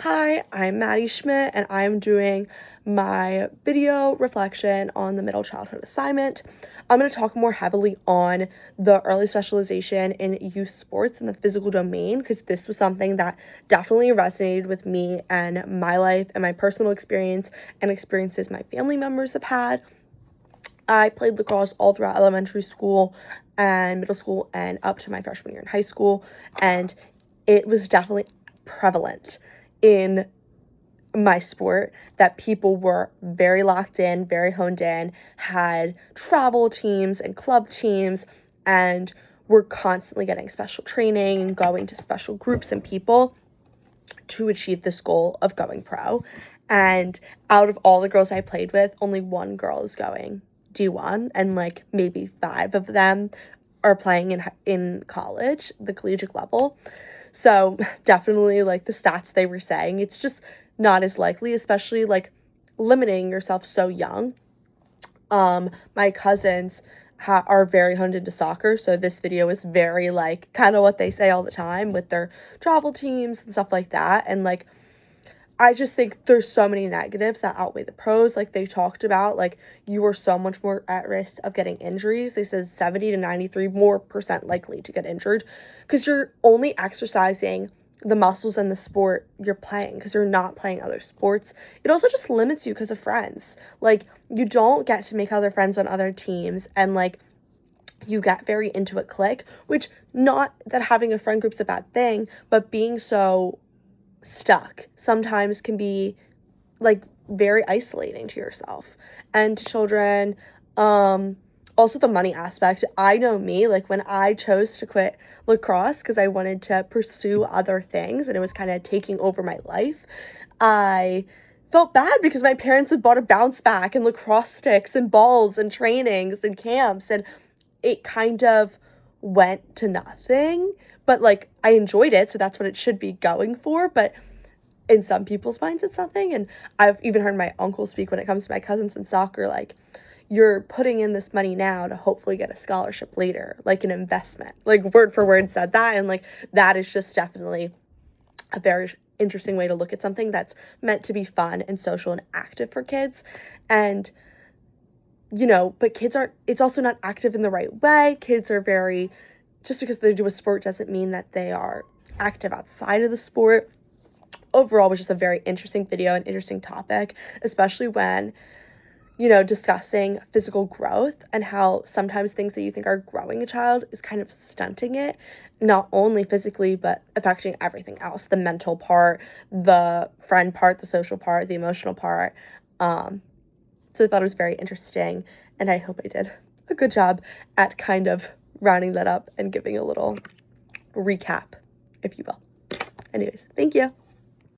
Hi, I'm Maddie Schmidt, and I'm doing my video reflection on the middle childhood assignment. I'm going to talk more heavily on the early specialization in youth sports and the physical domain, because this was something that definitely resonated with me and my life and my personal experience and experiences my family members have had. I played lacrosse all throughout elementary school and middle school and up to my freshman year in high school, and it was definitely prevalent in my sport that people were very locked in, very honed in, had travel teams and club teams, and were constantly getting special training and going to special groups and people to achieve this goal of going pro. And out of all the girls I played with, only one girl is going D1, and like maybe 5 of them are playing in college, the collegiate level. So definitely, like, the stats they were saying, it's just not as likely, especially like limiting yourself so young. My cousins are very honed into soccer, so this video is very like kind of what they say all the time with their travel teams and stuff like that. And like, I just think there's so many negatives that outweigh the pros. Like they talked about, like, you are so much more at risk of getting injuries. They said 70 to 93% more likely to get injured because you're only exercising the muscles in the sport you're playing, because you're not playing other sports. It also just limits you because of friends. Like, you don't get to make other friends on other teams, and like, you get very into a clique, which, not that having a friend group's a bad thing, but being so stuck sometimes can be like very isolating to yourself and to children. Also the money aspect. I know me, like when I chose to quit lacrosse because I wanted to pursue other things and it was kind of taking over my life, I felt bad because my parents had bought a bounce back and lacrosse sticks and balls and trainings and camps, and it kind of went to nothing. But like, I enjoyed it, so that's what it should be going for. But in some people's minds, it's nothing. And I've even heard my uncle speak when it comes to my cousins in soccer, like, you're putting in this money now to hopefully get a scholarship later, like an investment. Like, word for word said that. And like, that is just definitely a very interesting way to look at something that's meant to be fun and social and active for kids. And but kids aren't, it's also not active in the right way. Kids are very, just because they do a sport doesn't mean that they are active outside of the sport. Overall, was just a very interesting video, an interesting topic, especially when, discussing physical growth and how sometimes things that you think are growing a child is kind of stunting it, not only physically, but affecting everything else, the mental part, the friend part, the social part, the emotional part. So I thought it was very interesting, and I hope I did a good job at kind of rounding that up and giving a little recap, if you will. Anyways, thank you.